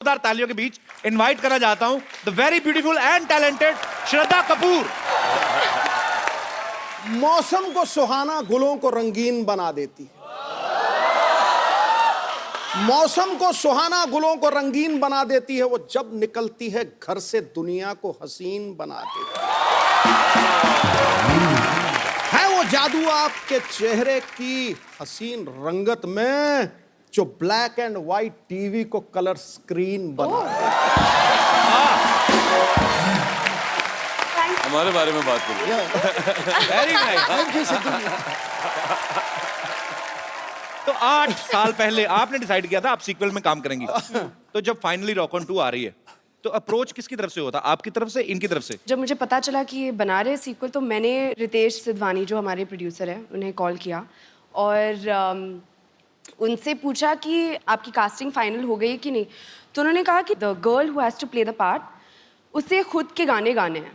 तालियों के बीच इनवाइट करना चाहता हूं the very beautiful and talented Shraddha Kapoor. मौसम को सुहाना गुलों को रंगीन बना देती है। मौसम को सुहाना गुलों को रंगीन बना देती है। वो जब निकलती है घर से दुनिया को हसीन बना देती है वो जादू आपके चेहरे की हसीन रंगत में जो ब्लैक एंड व्हाइट टीवी को कलर स्क्रीन बना हमारे बारे में बात करिए। Very nice. तो 8 साल पहले आपने डिसाइड किया था आप सीक्वल में काम करेंगी। तो जब फाइनली रॉक ऑन 2 आ रही है तो अप्रोच किसकी तरफ से होता, आपकी तरफ से, इनकी तरफ से? जब मुझे पता चला कि ये बना रहे सीक्वल तो मैंने रितेश सिद्धवानी जो हमारे प्रोड्यूसर हैं उन्हें कॉल किया और उनसे पूछा कि आपकी कास्टिंग फाइनल हो गई कि नहीं। तो उन्होंने कहा कि the girl who has to play the part उसे खुद के गाने गाने हैं।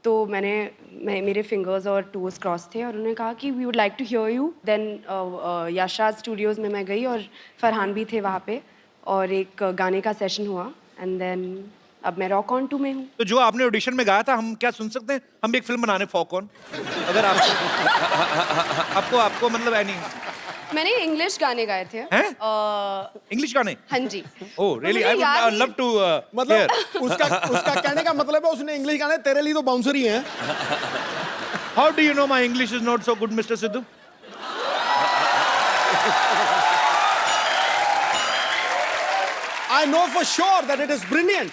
तो मेरे फिंगर्स और टोज क्रॉस थे और उन्होंने कहा कि we would like to hear you. Then Yashraj studios में मैं गई और फरहान भी थे वहाँ पे और एक गाने का सेशन हुआ एंड देन अब मैं रॉक ऑन 2 में हूँ। तो जो आपने ऑडिशन में गाया था हम क्या सुन सकते हैं? हम भी एक फिल्म बनाने फॉक ऑन, अगर आपको मतलब एनी। मैंने इंग्लिश गाने गाए थे। इंग्लिश गाने? हाँ जी। Oh really, I would love to. मतलब उसका कहने का मतलब है उसने इंग्लिश गाने तेरे लिए तो बाउंसर ही हैं। How do you know my English is not so good mister Sidhu? I know for sure that it is brilliant.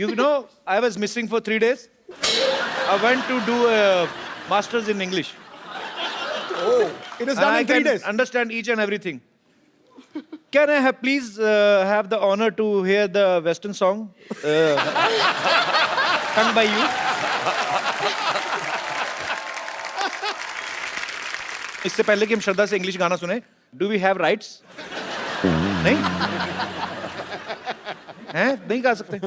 You know, I was missing for 3 days. I went to do a master's in English. Oh, it is done in 3 days. I can understand each and everything. Can I have please have the honor to hear the Western song sung by you? इससे पहले कि हम श्रद्धा से English गाना सुने, do we have rights? नहीं? हैं? नहीं गा सकते?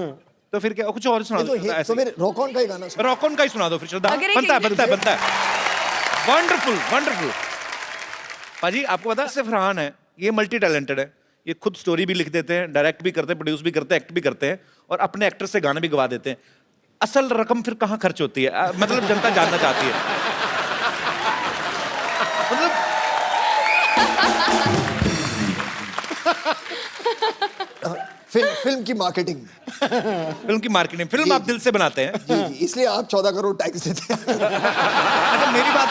तो फिर क्या कुछ और सुना दो? तो फिर रॉक ऑन का ही गाना रॉक ऑन का ही सुना दो फिर श्रद्धा। बनता है। वंडरफुल। पाजी आपको पता है सिर्फ फरहान है, ये मल्टी टैलेंटेड है। ये खुद स्टोरी भी लिख देते हैं, डायरेक्ट भी करते हैं, प्रोड्यूस भी करते हैं, एक्ट भी करते हैं और अपने एक्टर से गाने भी गवा देते हैं। असल रकम फिर कहाँ खर्च होती है? मतलब जनता जानना चाहती है। मतलब फिल्म की मार्केटिंग। फिल्म आप दिल से बनाते हैं। जी, इसलिए आप 14 करोड़ टैक्स देते हैं। अच्छा मेरी बात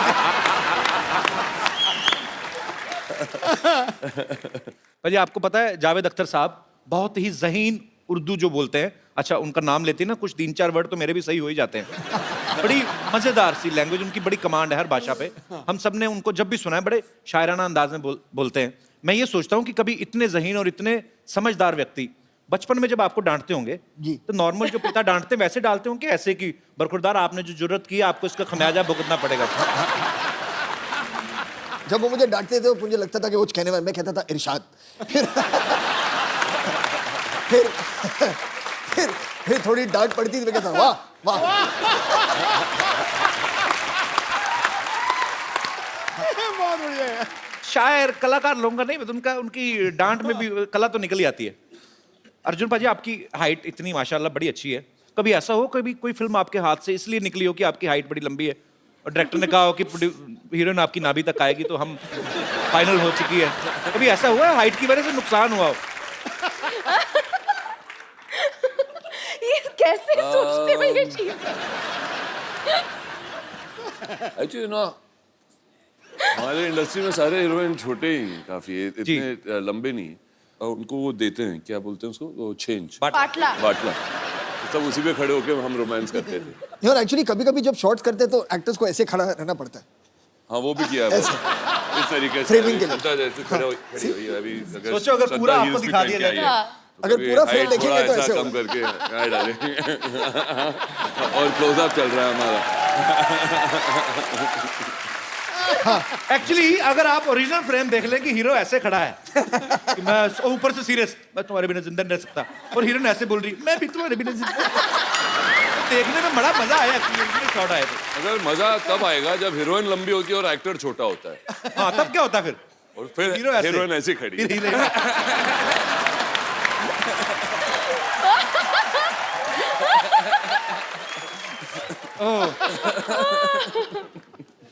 भाई आपको पता है जावेद अख्तर साहब बहुत ही ज़हीन उर्दू जो बोलते हैं। अच्छा उनका नाम लेते हैं ना, कुछ 3-4 वर्ड तो मेरे भी सही हो ही जाते हैं। बड़ी मज़ेदार सी लैंग्वेज, उनकी बड़ी कमांड है हर भाषा पे। हम सब ने उनको जब भी सुना है बड़े शायराना अंदाज में बोलते हैं। मैं ये सोचता हूँ कि कभी इतने ज़हीन और इतने समझदार व्यक्ति बचपन में जब आपको डांटते होंगे तो नॉर्मल जो पिता डांटते हैं वैसे डालते होंगे ऐसे कि बरखुरदार आपने जो जुर्रत की आपको इसका खमियाजा भुगतना पड़ेगा? जब वो मुझे डांटते थे तो मुझे लगता था कि वो कहने वाला, मैं कहता था इरशाद। फिर थोड़ी डांट पड़ती थी, मैं कहता वाह वाह। बहुत बढ़िया है। शायर कलाकार लोगों का नहीं, उनकी डांट में भी कला तो निकल ही आती है। अर्जुन पाजी आपकी हाइट इतनी माशाल्लाह बड़ी अच्छी है, कभी ऐसा हो कभी कोई फिल्म आपके हाथ से इसलिए निकली हो कि आपकी हाइट बड़ी लंबी है और डायरेक्टर ने कहा हो कि हीरोइन आपकी नाभि तक आएगी तो हम फाइनल हो चुकी है? कभी ऐसा हुआ है हाइट की वजह से नुकसान हुआ हो? ये कैसे सोचते हो ये चीज? एक्चुअली ना हमारे इंडस्ट्री में सारे हीरोइन छोटे ही काफी है, इतने लंबे नहीं। और उनको वो देते हैं, क्या बोलते हैं उसको, वो छेंच, बाटला। सब उसी पे खड़े होके हम रोमांस करते थे। यार एक्चुअली कभी-कभी जब शॉट्स करते हैं तो एक्टर्स को ऐसे खड़ा रहना पड़ता है। हाँ वो भी किया है इस तरीके से फ्रेमिंग के लिए। जैसे खड़े हुई अभी सोचो अगर पूरा आपको दिखा दिया जाए, अगर पूरा फ्रेम देखेंगे तो ऐसे कम करके यहाँ डालेंगे और क्लोजअप चल रहा है हमारा। एक्चुअली अगर आप ओरिजिनल फ्रेम देख लें कि हीरो ऐसे खड़ा है कि मैं ऊपर से सीरियस, मैं तुम्हारे बिना जिंदा नहीं रह सकता, और हीरोइन ऐसे बोल रही मैं भी तुम्हारे बिना जिंदा। देखने में बड़ा मजा आया शॉट आया तो। अगर मजा तब आएगा जब हीरोइन लंबी होती है और एक्टर छोटा होता है। हाँ तब क्या होता है फिर? और फिर हीरोइन ऐसे खड़ी।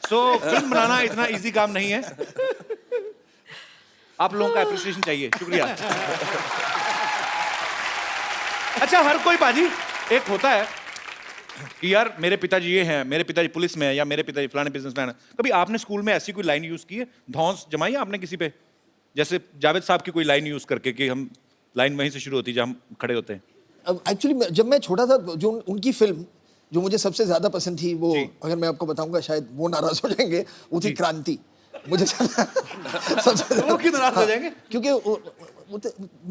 सो फिल्म बनाना इतना इजी काम नहीं है। आप लोगों का एप्रिसिएशन चाहिए, शुक्रिया। अच्छा, हर कोई बाजी एक होता है कि यार मेरे पिताजी ये हैं, मेरे पिताजी पुलिस में है, या मेरे पिताजी फलाने बिजनेसमैन है। कभी आपने स्कूल में ऐसी कोई लाइन यूज की है, धौंस जमाई है आपने किसी पे? जैसे जावेद साहब की कोई लाइन यूज करके कि हम लाइन वहीं से शुरू होती है जहाँ हम खड़े होते हैं। अब एक्चुअली जब मैं छोटा था, जो उनकी फिल्म जो मुझे सबसे ज्यादा पसंद थी, वो अगर मैं आपको बताऊंगा शायद वो नाराज हो जाएंगे, वो थी क्रांति। मुझे सबसे वो क्यों नाराज हो जाएंगे? क्योंकि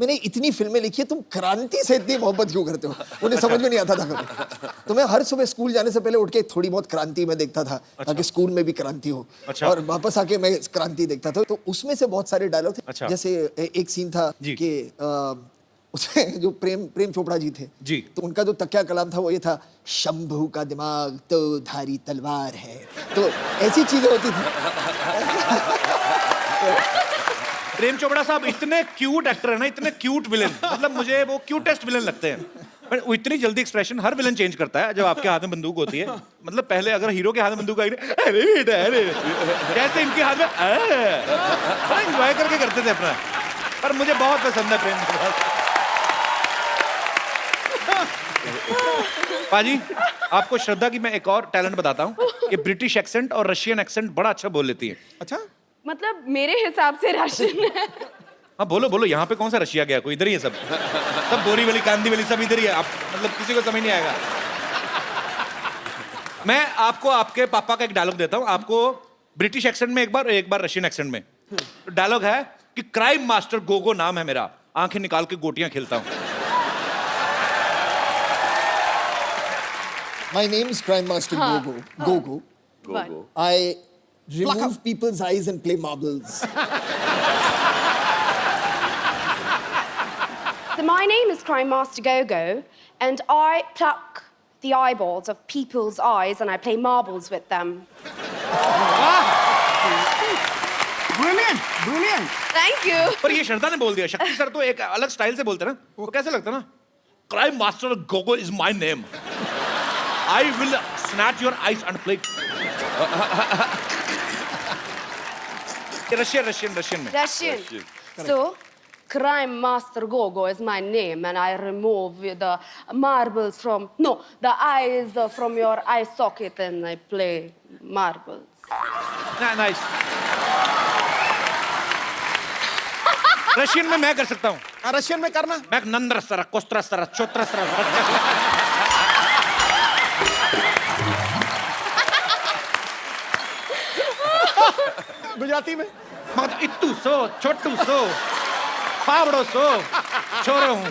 मैंने इतनी फिल्में लिखी है, तुम क्रांति से इतनी मोहब्बत क्यों करते हो? उन्हें समझ में नहीं आता था कभी। तो मैं हर सुबह स्कूल जाने से पहले उठ के थोड़ी बहुत क्रांति में देखता था, ताकि स्कूल में भी क्रांति हो। और वापस आके मैं क्रांति देखता था। तो उसमें से बहुत सारे डायलॉग थे। जैसे एक सीन था कि उसमें जो प्रेम चोपड़ा जी थे जी, तो उनका जो तकिया कलाम था वो ये था, शंभू का दिमाग तो धारी तलवार है। तो ऐसी चीजें होती थी। प्रेम चोपड़ा साहब इतने क्यूट एक्टर है ना, इतने क्यूट विलेन, मतलब मुझे वो क्यूटेस्ट विलेन लगते हैं। पर वो इतनी जल्दी एक्सप्रेशन हर विलेन चेंज करता है जब आपके हाथ में बंदूक होती है। मतलब पहले अगर हीरो के हाथ में बंदूक आई, अरे बेटा अरे, जैसे इनके हाथ में बड़ा एंजॉय करके करते थे अपना। पर मुझे बहुत पसंद है प्रेम चोपड़ा। पाजी, आपको श्रद्धा की मैं एक और टैलेंट बताता हूँ कि ब्रिटिश एक्सेंट और रशियन एक्सेंट बड़ा अच्छा बोल लेती है। अच्छा, मतलब मेरे हिसाब से राशन है। हाँ बोलो बोलो, यहाँ पे कौन सा रशिया गया, कोई इधर ही है सब। सब बोरीवली कांदीवली सब इधर ही है। आप मतलब किसी को समझ नहीं आएगा। मैं आपको आपके पापा का एक डायलॉग देता हूँ, आपको ब्रिटिश एक्सेंट में एक बार रशियन एक्सेंट में। डायलॉग है कि क्राइम मास्टर गोगो नाम है मेरा, आंखें निकाल के गोटियां खेलता हूँ। My name is Crime Master Gogo. Gogo. I remove people's eyes and play marbles. So my name is Crime Master Gogo, and I pluck the eyeballs of people's eyes and I play marbles with them. Brilliant, brilliant. Thank you. पर ये श्रद्धा ने बोल दिया। शक्ति sir तो एक अलग style से बोलते ना, वो कैसे लगता ना, crime master Gogo is my name, I will snatch your eyes and play. Russian में. Russian. So, Crime Master Gogo is my name, and I remove the marbles the eyes from your eye socket, and I play marbles. Nice. Russian में मैं कर सकता हूँ। Russian में करना। मैं Nandra sir, कोस्त्र sir, चोत्र sir. Gujarati में मगर इत्तू सो, छोटू सो, पावड़ो सो, छोरो हूँ।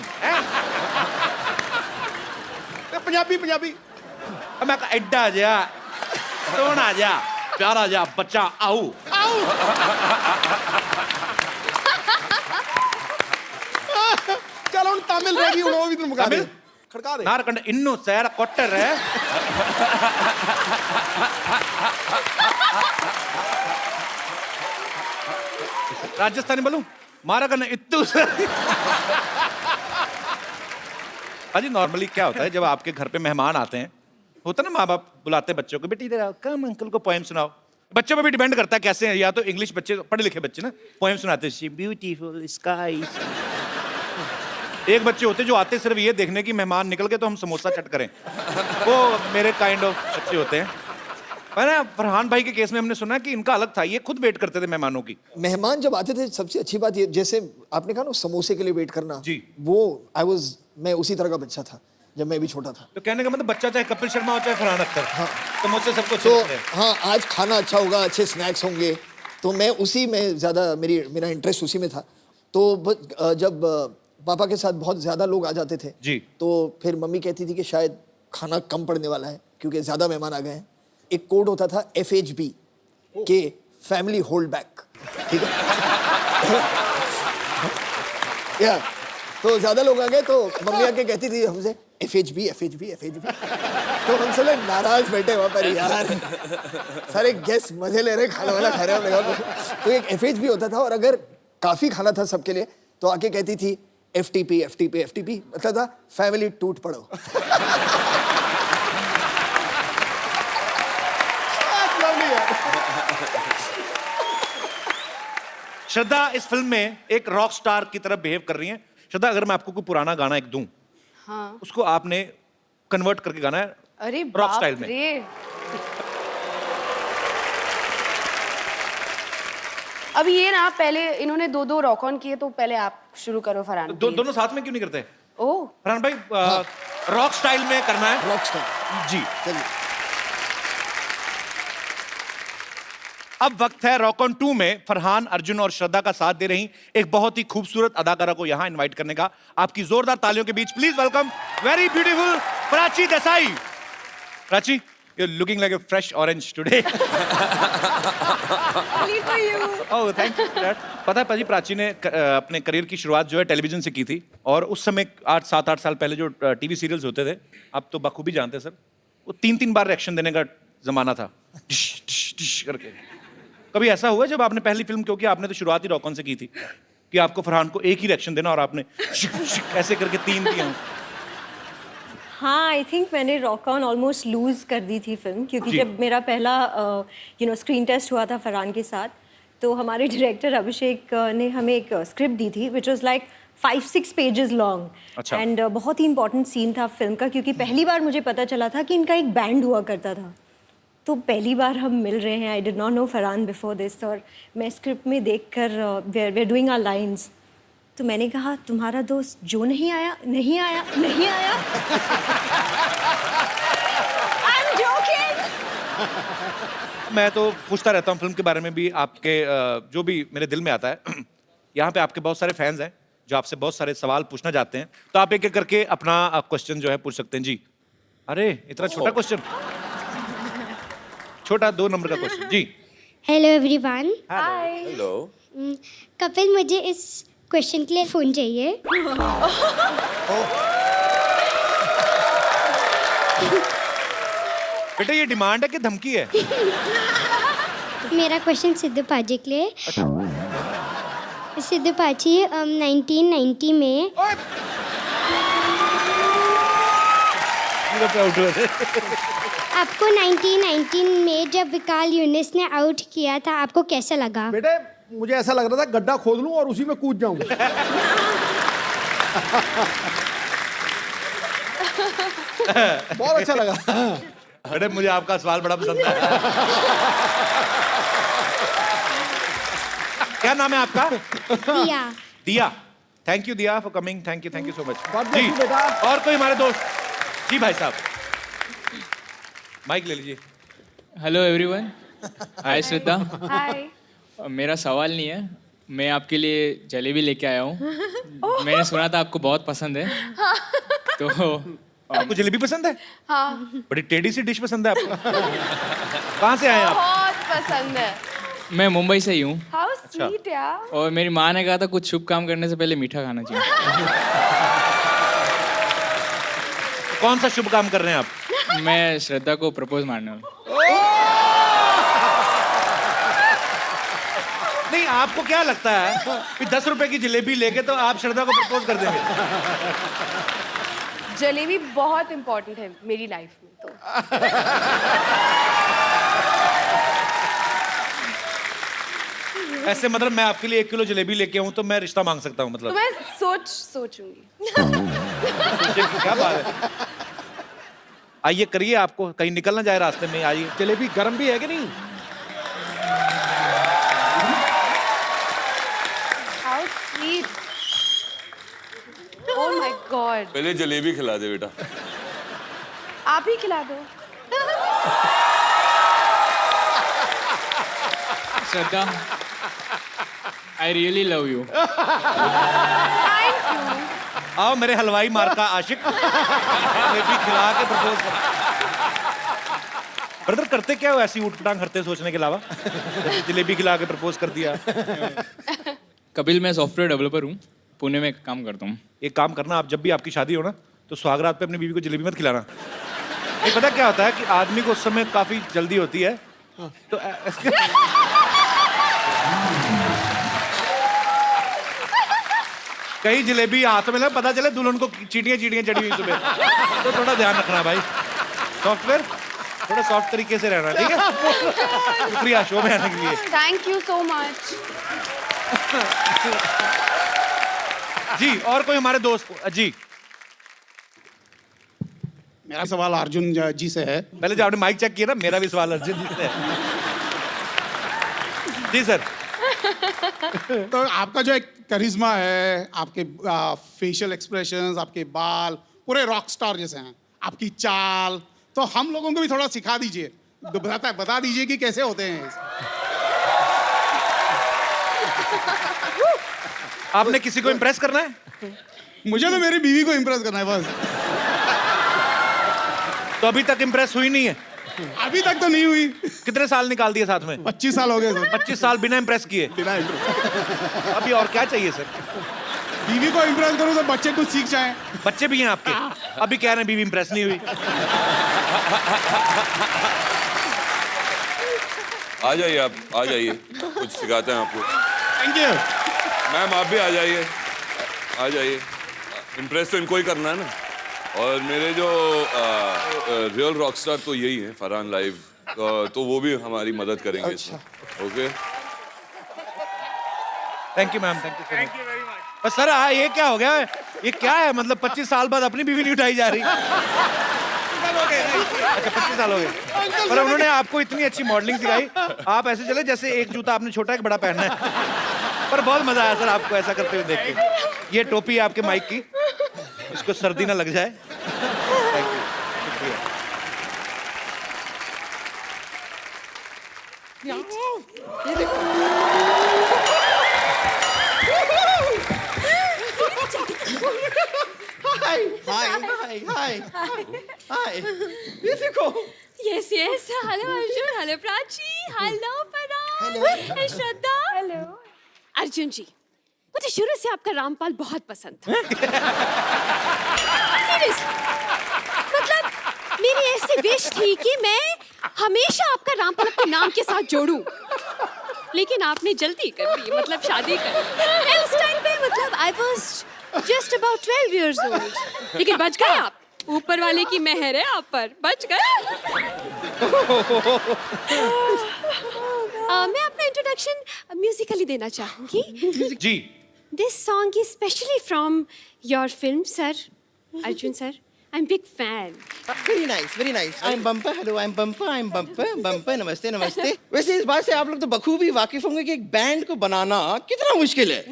पंजाबी पंजाबी। मैं एड्डा जा, सोना जा, प्यारा जा, बच्चा आओ। चलो तमिल रहेगी, वो भी तुम तमिल खड़का दे। नारकंड इन्नू सैर कोट्टर है। राजस्थानी बोलूं, मारा करना इत्तू सर। अजी नॉर्मली क्या होता है जब आपके घर पे मेहमान आते हैं, होता ना माँ बाप बुलाते बच्चों को, बेटी इधर आओ, कम अंकल को पोएम सुनाओ। बच्चों पे भी डिपेंड करता है कैसे हैं, या तो इंग्लिश बच्चे, पढ़े लिखे बच्चे ना पोएम सुनाते हैं, ब्यूटीफुल स्काई। एक बच्चे होते जो आते सिर्फ ये देखने की मेहमान निकल के तो हम समोसा चट करें, वो मेरे काइंड ऑफ बच्चे होते हैं। पर फरहान भाई के केस में हमने सुना कि इनका अलग था, ये खुद वेट करते थे मेहमानों की। मेहमान जब आते थे सबसे अच्छी बात ये, जैसे आपने कहा ना समोसे के लिए वेट करना जी, वो मैं उसी तरह का बच्चा था जब मैं भी छोटा था। तो कहने का मतलब बच्चा चाहे कपिल शर्मा हो चाहे फरहान अख्तर, हाँ, तो मुझसे सबको तो हाँ, आज खाना अच्छा होगा, अच्छे स्नैक्स होंगे, तो मैं उसी में ज्यादा मेरा इंटरेस्ट उसी में था। तो जब पापा के साथ बहुत ज्यादा लोग आ जाते थे जी, तो फिर मम्मी कहती थी कि शायद खाना कम पड़ने वाला है क्योंकि ज्यादा मेहमान आ गए हैं। एक कोड होता था FHB के फैमिली होल्ड बैक, ठीक है। या तो ज्यादा लोग आ गए तो मम्मी आके कहती थी हमसे FHB। तो हम सब नाराज बैठे वहां पर, यार सारे गेस्ट मजे ले रहे, खाना वाला खा रहे हो। तो एक FHB होता था, और अगर काफी खाना था सबके लिए तो आके कहती थी FTP मतलब था फैमिली टूट पड़ो। श्रद्धा इस फिल्म में एक रॉक स्टार की तरह बिहेव कर रही हैं। श्रद्धा, अगर मैं आपको कोई पुराना गाना एक दूं, हाँ। उसको आपने कन्वर्ट करके गाना है अरे रॉक बाप स्टाइल में। रे। अभी ये ना, पहले इन्होंने दो रॉक ऑन किए, तो पहले आप शुरू करो फरहान। दोनों साथ में क्यों नहीं करते? ओह, फरहान भाई, रॉक स्टाइल में करना है। Rock star. जी। चलिए। अब वक्त है रॉक ऑन 2 में फरहान, अर्जुन और श्रद्धा का साथ दे रही एक बहुत ही खूबसूरत अदाकारा को यहां इनवाइट करने का। आपकी जोरदार तालियों के बीच please welcome very beautiful Prachi Desai. Prachi, you're looking like a fresh orange today. only for you. Oh, thank you for that. पता है पाजी, प्राची ने अपने करियर की शुरुआत जो है टेलीविजन से की थी, और उस समय 7-8 साल पहले जो टीवी सीरियल्स होते थे, आप तो बखूबी जानते हैं सर, वो 3-3 बार रिएक्शन देने का जमाना था, डिश डिश डिश करके। कभी ऐसा हुआ जब आपने पहली फिल्म, क्योंकि आपने तो शुरुआत ही रॉक ऑन से की थी, कि आपको फरहान को एक ही रिएक्शन देना और आपने ऐसे करके 3 दिए हों? हाँ, आई थिंक मैंने रॉक ऑन ऑलमोस्ट लूज़ कर दी थी फिल्म, क्योंकि जी। जब मेरा पहला स्क्रीन टेस्ट हुआ था फरहान के साथ, तो हमारे डायरेक्टर अभिषेक ने हमें एक स्क्रिप्ट दी थी which was like 5-6 pages long. अच्छा। एंड बहुत ही इंपॉर्टेंट सीन था फिल्म का, क्योंकि पहली बार मुझे पता चला था कि इनका एक बैंड हुआ करता था। तो पहली बार हम मिल रहे हैं, I did not know Farhan before this, और मैं स्क्रिप्ट में देखकर we are doing our lines, तो मैंने कहा तुम्हारा दोस्त जो नहीं आया नहीं आया नहीं आया। I'm joking. मैं तो पूछता रहता हूँ फिल्म के बारे में भी, आपके जो भी मेरे दिल में आता है। यहाँ पे आपके बहुत सारे फैंस हैं जो आपसे बहुत सारे सवाल पूछना चाहते हैं, तो आप एक एक करके अपना क्वेश्चन जो है पूछ सकते हैं। जी। अरे इतना छोटा क्वेश्चन, छोटा 2 नंबर का क्वेश्चन। जी। Hello everyone. Hi. Hello. Kapil, मुझे इस क्वेश्चन के लिए फोन चाहिए। बेटा, ये डिमांड है कि धमकी है? मेरा क्वेश्चन सिद्धू पाजी के लिए। सिद्धू पाजी, 1990 में आपको 1919 में जब विकाल यूनिस ने आउट किया था, आपको कैसा लगा? बेटे, मुझे ऐसा लग रहा था गड्ढा खोद लूं और उसी में कूद जाऊं। बहुत अच्छा लगा। बेटे, मुझे आपका सवाल बड़ा पसंद है। क्या नाम है आपका? दिया। दिया। थैंक यू दिया for coming. Thank you so much. God bless you, बेटा। और कोई हमारे दोस्त? जी भाई साहब, माइक ले लीजिए। Hello everyone. Hi Shraddha. Hi. मेरा सवाल नहीं है, मैं आपके लिए जलेबी लेके आया हूँ। मैंने सुना था आपको बहुत पसंद है, तो आपको जलेबी पसंद है? हाँ, बड़ी टेढ़ी सी डिश पसंद है आपको। कहाँ से आए आप? बहुत पसंद है। मैं मुंबई से ही हूँ, हाउ स्वीट यार। और मेरी माँ ने कहा था कुछ शुभ काम करने से पहले मीठा खाना चाहिए। कौन सा शुभ काम कर रहे हैं आप? मैं श्रद्धा को प्रपोज मारने वाला। नहीं, आपको क्या लगता है कि 10 रुपए की जलेबी लेके तो आप श्रद्धा को प्रपोज कर देंगे? जलेबी बहुत इंपॉर्टेंट है मेरी लाइफ में, तो ऐसे मतलब मैं आपके लिए 1 किलो जलेबी लेके आऊं तो मैं रिश्ता मांग सकता हूं, तो मतलब? मैं सोचूंगी। क्या बात है। आइए करिए, आपको कहीं निकल ना जाए रास्ते में। आइए। जलेबी गर्म भी है कि नहीं? How sweet. Oh my God. पहले जलेबी खिला दे बेटा। आप ही खिला दो। Shraddha, I really love you. Thank you. आओ मेरे हलवाई मार का आशिक, जलेबी खिला के प्रपोज कर। ब्रदर, करते क्या हो ऐसी ऊट-पटांग हरते सोचने के अलावा? जलेबी खिला के प्रपोज कर दिया। कपिल, मैं सॉफ्टवेयर डेवलपर हूँ, पुणे में काम करता हूँ। एक काम करना, आप जब भी आपकी शादी हो ना, तो सुहागरात पे अपनी बीवी को जलेबी मत खिलाना। ये पता क्या होता है कि आदमी को उस समय काफी जल्दी होती है, तो कहीं जलेबी हाथ में ना पता चले दुल्हन को चीटियां चीटियां चढ़ी हुई सुबह, तो थोड़ा ध्यान रखना भाई। सॉफ्टवेयर थोड़ा सॉफ्ट तरीके से रहना, ठीक है? शुक्रिया शो में आने के लिए। Thank you so much. जी, और कोई हमारे दोस्त? जी, मेरा सवाल अर्जुन जी से है। पहले जो आपने माइक चेक किया ना, मेरा भी सवाल अर्जुन जी से है। जी सर। तो आपका जो एक करिश्मा है, आपके फेशियल एक्सप्रेशंस, आपके बाल पूरे रॉक स्टार जैसे हैं, आपकी चाल, तो हम लोगों को भी थोड़ा सिखा दीजिए, बता दीजिए कि कैसे होते हैं। आपने किसी को इम्प्रेस करना है? मुझे तो मेरी बीवी को इम्प्रेस करना है बस। तो अभी तक इम्प्रेस हुई नहीं है? अभी तक तो नहीं हुई। कितने साल निकाल दिए साथ में? 25 साल हो गए सर। 25 साल बिना इम्प्रेस किए? बिना impress। अभी और क्या चाहिए सर? बीवी को इम्प्रेस करूं तो बच्चे कुछ सीख जाएं। बच्चे भी हैं आपके? अभी कह रहे हैं बीवी इम्प्रेस नहीं हुई। आ जाइए आप, आ जाइए, कुछ सिखाते हैं आपको। थैंक यू मैम, आप भी आ जाइए, आ जाइए। इम्प्रेस तो इनको ही करना है ना। और मेरे जो रियल रॉकस्टार तो यही है, फरहान लाइव, तो वो भी हमारी मदद करेंगे इसमें। Okay, thank you ma'am, thank you very much. बस सर ये क्या हो गया? ये क्या है? मतलब 25 साल बाद अपनी बीवी नहीं उठाई जा रही? अच्छा 25 साल हो गए, पर उन्होंने आपको इतनी अच्छी मॉडलिंग सिखाई, आप ऐसे चले जैसे एक जूता आपने छोटा एक बड़ा पहनना है। पर बहुत मजा आया सर आपको ऐसा करते हुए देख के। ये टोपी है आपके माइक की, इसको सर्दी ना लग जाए। थैंक यू, शुक्रिया। हाय ये देखो। Yes, yes. Hello, Arjun. Hello, Prachi. Hello, Farhan. And Shraddha. Hello. Arjun ji, मुझे शुरू से आपका रामपाल बहुत पसंद था। Seriously. मतलब मेरी ऐसी विश थी कि मैं हमेशा आपका रामपाल अपने नाम के साथ जोड़ूं। लेकिन आपने जल्दी कर दी, मतलब शादी कर दी। उस टाइम पे मतलब I was just about 12 years old. लेकिन बच गए आप। ऊपर वाले की मेहर है आप पर, बच गए। मैं अपना इंट्रोडक्शन म्यूजिकली देना चाहूंगी। जी, this song is specially from your film sir, Arjun sir. I am big fan. Very nice very nice. I am bumper. Hello I am bumper. I am bumper. Bumper नमस्ते नमस्ते। वैसे इस बात से आप लोग तो बखूबी वाकिफ होंगे कि एक बैंड को बनाना कितना मुश्किल है,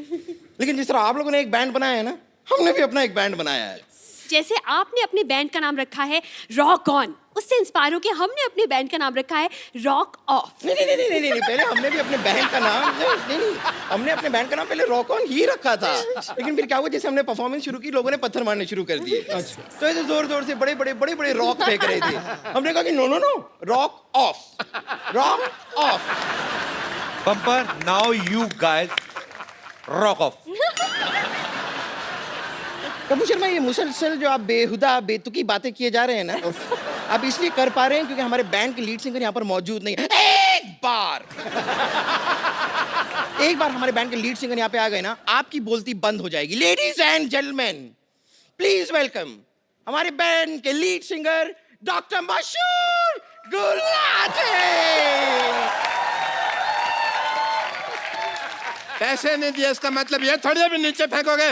लेकिन जिस तरह आप लोगों ने एक बैंड बनाया है ना, हमने भी अपना एक बैंड बनाया है। जैसे आपने अपने बैंड का नाम रखा है रॉक ऑन, उससे इंस्पायर होकर हमने अपने बैंड का नाम रखा है रॉक ऑफ। नहीं नहीं नहीं नहीं नहीं, पहले हमने भी अपने बैंड का नाम नहीं, हमने अपने बैंड का नाम पहले रॉक ऑन ही रखा था, लेकिन फिर क्या हुआ, जैसे हमने परफॉर्मेंस शुरू की, लोगों ने पत्थर मारने शुरू कर दिए। तो ऐसे जोर जोर से बड़े बड़े रॉक फेंक रहे थे। हमने कहा कि no no no, rock off, rock off. Bumper, now you guys rock off. Kapoor Sharma, ये मुसलसल जो आप बेहुदा बेतुकी बातें किए जा रहे हैं ना, आप इसलिए कर पा रहे हैं क्योंकि हमारे बैंड के लीड सिंगर यहाँ पर मौजूद नहीं है। एक बार हमारे बैंड के लीड सिंगर यहाँ पे आ गए ना, आपकी बोलती बंद हो जाएगी। Ladies and gentleman, please welcome हमारे बैंड के लीड सिंगर डॉक्टर मशहूर गुलाटी। पैसे नहीं दिए इसका मतलब ये थोड़ी अभी नीचे फेंकोगे।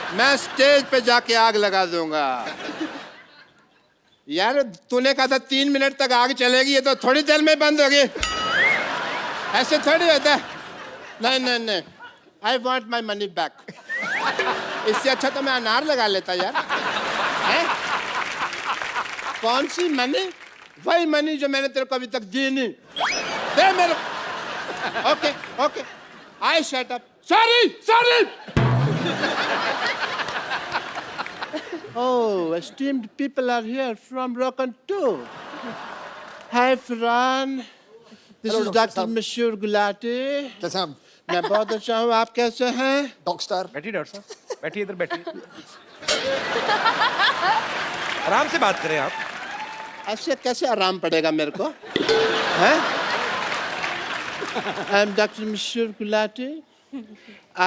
मैं स्टेज पे जाके आग लगा दूंगा। यार तूने कहा था 3 मिनट तक आग चलेगी, ये तो थोड़ी देर में बंद होगी। ऐसे थोड़ी होता है। नहीं नहीं नहीं, I want my money back. इससे अच्छा तो मैं अनार लगा लेता यार। है? कौन सी मनी? वही मनी जो मैंने तेरे को अभी तक दी नहीं। दे मेरे। Okay okay, I shut up. Sorry sorry. Oh, esteemed people are here from Rock and Tour. Hi, Farhan. This is Dr. Mashur Gulati. कैसे आप? मैं बहुत अच्छा हूँ, आप कैसे हैं? Dog star. बैठिए डॉक्टर साहब, बैठिए इधर बैठिए। आराम से बात करें आप। ऐसे कैसे आराम पड़ेगा मेरे को? हैं? I'm Dr. Mashur Gulati.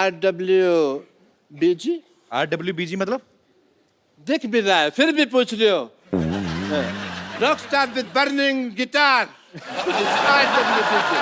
RWBG. RWBG मतलब? दिख भी रहा है, फिर भी पूछ रहे हो। Rockstar with burning guitar. Inspired WPP.